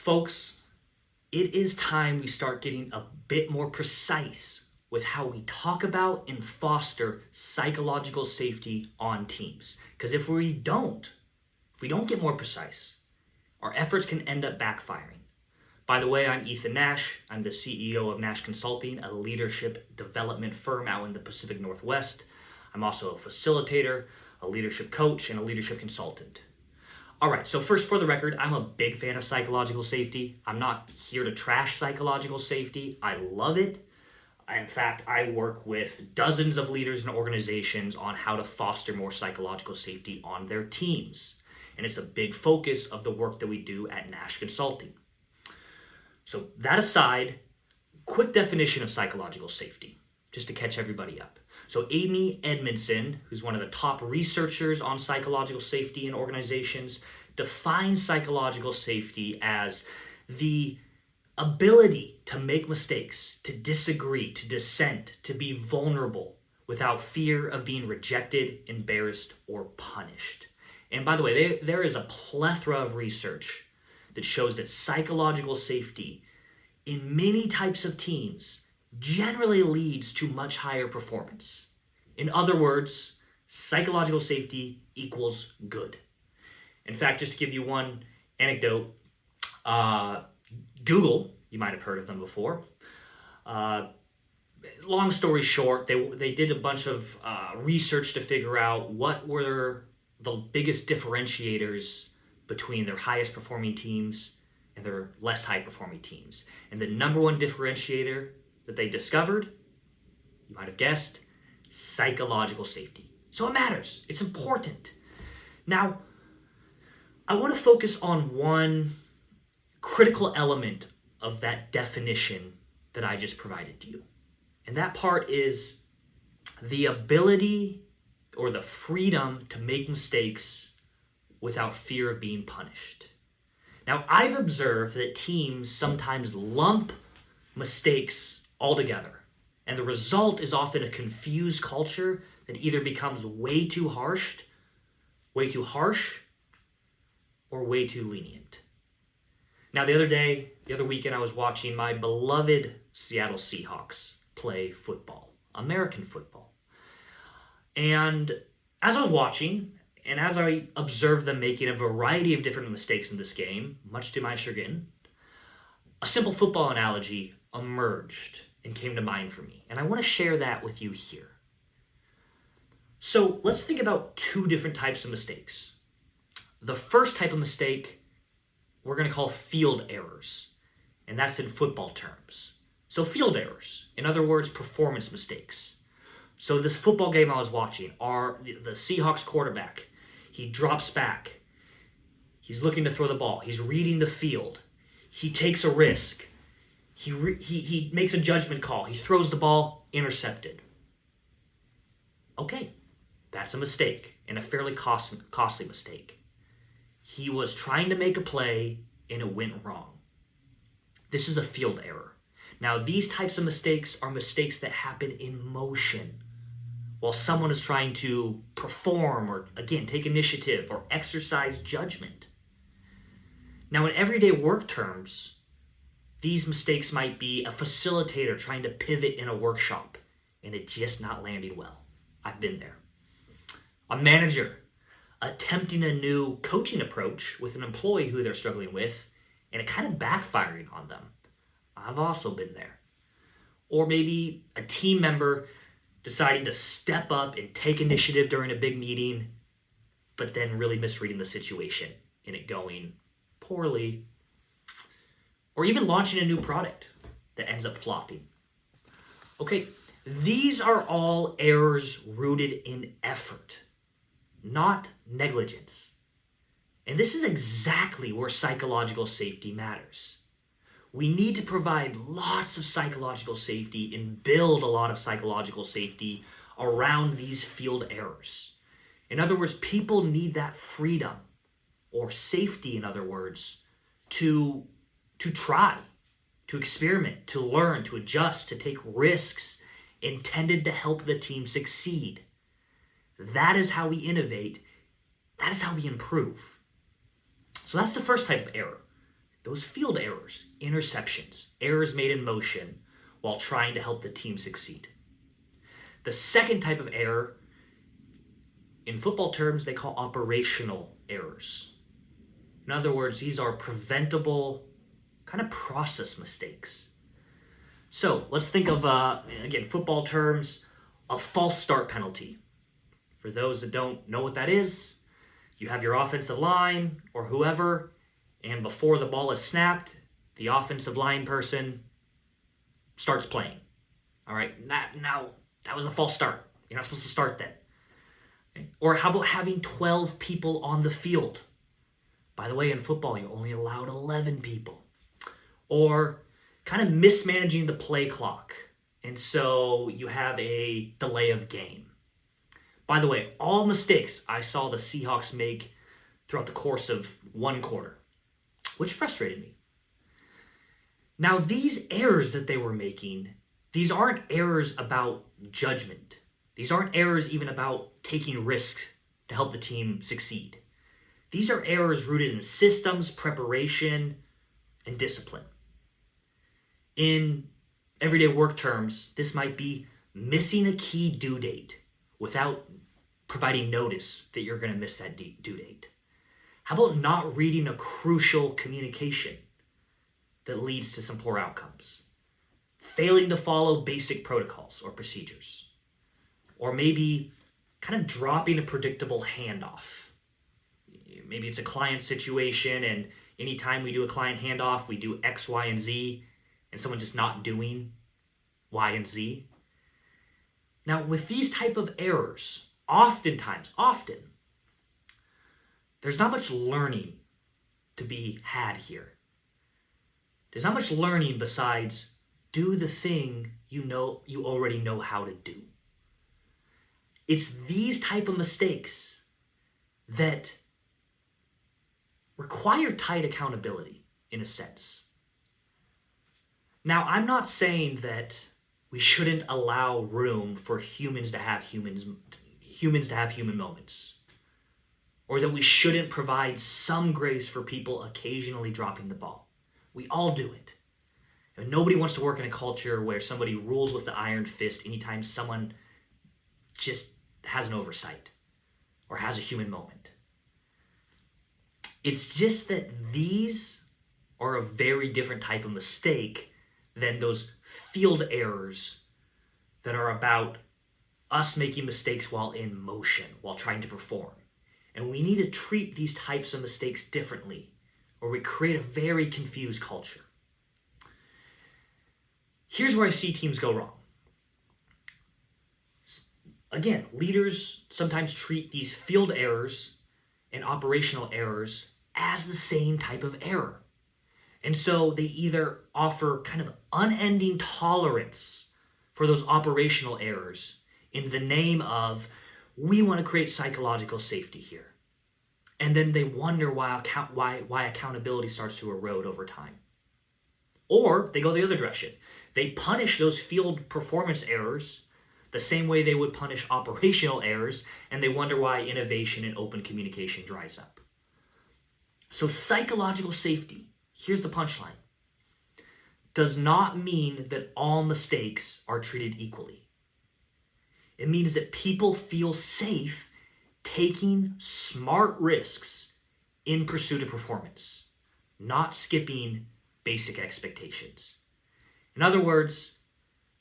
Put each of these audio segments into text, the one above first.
Folks, it is time we start getting a bit more precise with how we talk about and foster psychological safety on teams. Because if we don't get more precise, our efforts can end up backfiring. By the way, I'm Ethan Nash. I'm the CEO of Nash Consulting, a leadership development firm out in the Pacific Northwest. I'm also a facilitator, a leadership coach, and a leadership consultant. All right, so first, for the record, I'm a big fan of psychological safety. I'm not here to trash psychological safety. I love it. In fact, I work with dozens of leaders and organizations on how to foster more psychological safety on their teams. And it's a big focus of the work that we do at Nash Consulting. So that aside, quick definition of psychological safety, just to catch everybody up. So Amy Edmondson, who's one of the top researchers on psychological safety in organizations, defines psychological safety as the ability to make mistakes, to disagree, to dissent, to be vulnerable without fear of being rejected, embarrassed, or punished. And by the way, there is a plethora of research that shows that psychological safety in many types of teams generally leads to much higher performance. In other words, psychological safety equals good. In fact, just to give you one anecdote, Google, you might have heard of them before. Long story short, they did a bunch of research to figure out what were the biggest differentiators between their highest performing teams and their less high performing teams. And the number one differentiator that they discovered, you might have guessed, psychological safety. So it matters. It's important. Now, I want to focus on one critical element of that definition that I just provided to you. And that part is the ability or the freedom to make mistakes without fear of being punished. Now, I've observed that teams sometimes lump mistakes all together. And the result is often a confused culture that either becomes way too harsh, or way too lenient. Now, the other weekend, I was watching my beloved Seattle Seahawks play football, American football. And as I was watching, and as I observed them making a variety of different mistakes in this game, much to my chagrin, a simple football analogy emerged and came to mind for me. And I want to share that with you here. So let's think about two different types of mistakes. The first type of mistake we're going to call field errors, and that's in football terms. So field errors, in other words, performance mistakes. So this football game I was watching, the Seahawks quarterback, he drops back. He's looking to throw the ball. He's reading the field. He takes a risk. He makes a judgment call. He throws the ball, intercepted. Okay, that's a mistake, and a fairly costly mistake. He was trying to make a play, and it went wrong. This is a field error. Now, these types of mistakes are mistakes that happen in motion while someone is trying to perform or, again, take initiative or exercise judgment. Now, in everyday work terms, these mistakes might be a facilitator trying to pivot in a workshop and it just not landing well. I've been there. A manager attempting a new coaching approach with an employee who they're struggling with and it kind of backfiring on them. I've also been there. Or maybe a team member deciding to step up and take initiative during a big meeting, but then really misreading the situation and it going poorly. Or even launching a new product that ends up flopping. Okay, these are all errors rooted in effort, not negligence. And this is exactly where psychological safety matters. We need to provide lots of psychological safety and build a lot of psychological safety around these field errors. In other words, people need that freedom or safety, in other words, to try, to experiment, to learn, to adjust, to take risks intended to help the team succeed. That is how we innovate. That is how we improve. So that's the first type of error. those field errors, interceptions, errors made in motion while trying to help the team succeed. The second type of error, in football terms, they call operational errors. In other words, these are preventable kind of process mistakes. So let's think of, again, football terms, a false start penalty. For those that don't know what that is, you have your offensive line or whoever, and before the ball is snapped, the offensive line person starts playing. All right, now that was a false start. You're not supposed to start then. Okay? Or how about having 12 people on the field? By the way, in football, you're only allowed 11 people. Or kind of mismanaging the play clock, and so you have a delay of game. By the way, all mistakes I saw the Seahawks make throughout the course of one quarter, which frustrated me. Now, these errors that they were making, these aren't errors about judgment. These aren't errors even about taking risks to help the team succeed. These are errors rooted in systems, preparation, and discipline. In everyday work terms, this might be missing a key due date without providing notice that you're going to miss that due date. How about not reading a crucial communication that leads to some poor outcomes? Failing to follow basic protocols or procedures. Or maybe kind of dropping a predictable handoff. Maybe it's a client situation, and anytime we do a client handoff, we do X, Y, and Z, and someone just not doing Y and Z. Now, with these type of errors, often, there's not much learning to be had here. There's not much learning besides do the thing you already know how to do. It's these type of mistakes that require tight accountability, in a sense. Now, I'm not saying that we shouldn't allow room for humans to have human moments, or that we shouldn't provide some grace for people occasionally dropping the ball. We all do it. And nobody wants to work in a culture where somebody rules with the iron fist anytime someone just has an oversight or has a human moment. It's just that these are a very different type of mistake than those field errors that are about us making mistakes while in motion, while trying to perform. And we need to treat these types of mistakes differently, or we create a very confused culture. Here's where I see teams go wrong. Again, leaders sometimes treat these field errors and operational errors as the same type of error. And so they either offer kind of unending tolerance for those operational errors in the name of, we want to create psychological safety here. And then they wonder why accountability starts to erode over time. Or they go the other direction. They punish those field performance errors the same way they would punish operational errors, and they wonder why innovation and open communication dries up. So psychological safety, here's the punchline, does not mean that all mistakes are treated equally. It means that people feel safe taking smart risks in pursuit of performance, not skipping basic expectations. In other words,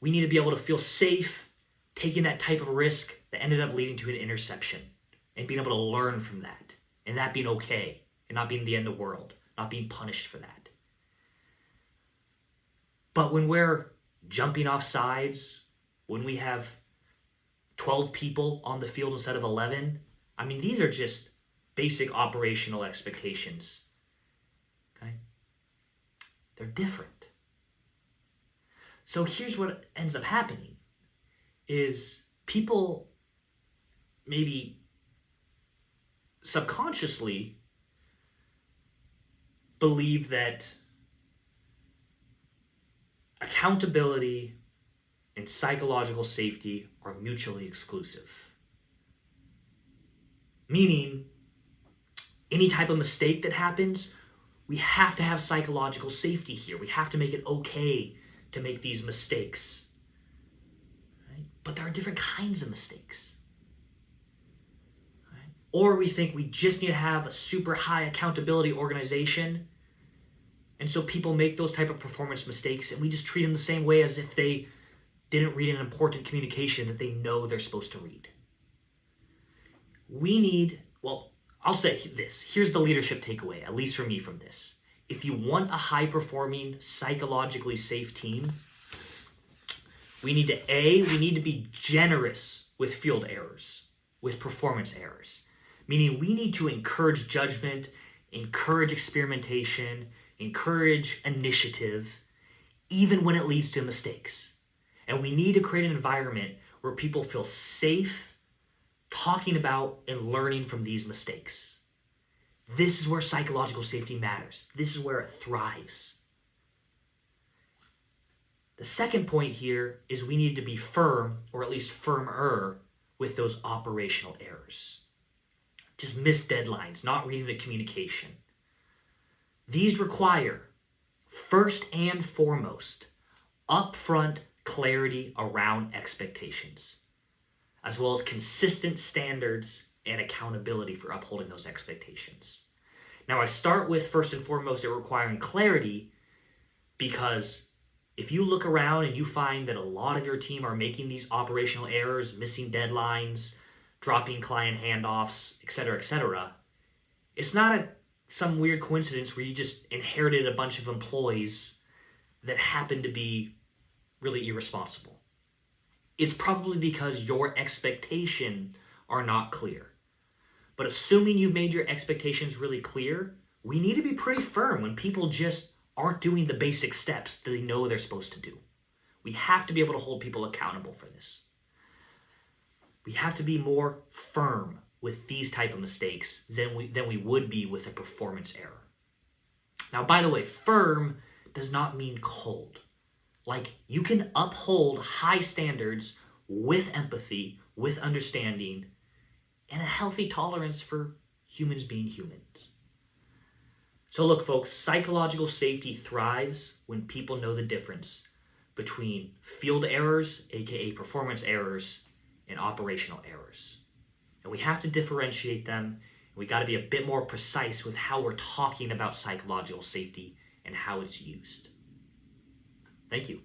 we need to be able to feel safe taking that type of risk that ended up leading to an interception and being able to learn from that and that being okay and not being the end of the world, not being punished for that. But when we're jumping off sides, when we have 12 people on the field instead of 11, I mean, these are just basic operational expectations. Okay? They're different. So here's what ends up happening is people maybe subconsciously believe that accountability and psychological safety are mutually exclusive. Meaning, any type of mistake that happens, We have to have psychological safety here. We have to make it okay to make these mistakes. Right? But there are different kinds of mistakes. Right? Or we think we just need to have a super high accountability organization, and so people make those type of performance mistakes and we just treat them the same way as if they didn't read an important communication that they know they're supposed to read. We need, well, I'll say this. Here's the leadership takeaway, at least for me from this. If you want a high-performing, psychologically safe team, we need to be generous with field errors, with performance errors. Meaning we need to encourage judgment, encourage experimentation, encourage initiative, even when it leads to mistakes. And we need to create an environment where people feel safe talking about and learning from these mistakes. This is where psychological safety matters. This is where it thrives. The second point here is we need to be firm, or at least firmer, with those operational errors. Just missed deadlines, not reading the communication. These require, first and foremost, upfront clarity around expectations, as well as consistent standards and accountability for upholding those expectations. Now, I start with first and foremost it requiring clarity, because if you look around and you find that a lot of your team are making these operational errors, missing deadlines, dropping client handoffs, etc., it's not some weird coincidence where you just inherited a bunch of employees that happen to be really irresponsible. It's probably because your expectations are not clear. But assuming you've made your expectations really clear, we need to be pretty firm when people just aren't doing the basic steps that they know they're supposed to do. We have to be able to hold people accountable for this. We have to be more firm with these type of mistakes than we would be with a performance error. Now, by the way, firm does not mean cold. Like, you can uphold high standards with empathy, with understanding, and a healthy tolerance for humans being humans. So look, folks, psychological safety thrives when people know the difference between field errors, aka performance errors, and operational errors. And we have to differentiate them, and we got to be a bit more precise with how we're talking about psychological safety and how it's used. Thank you.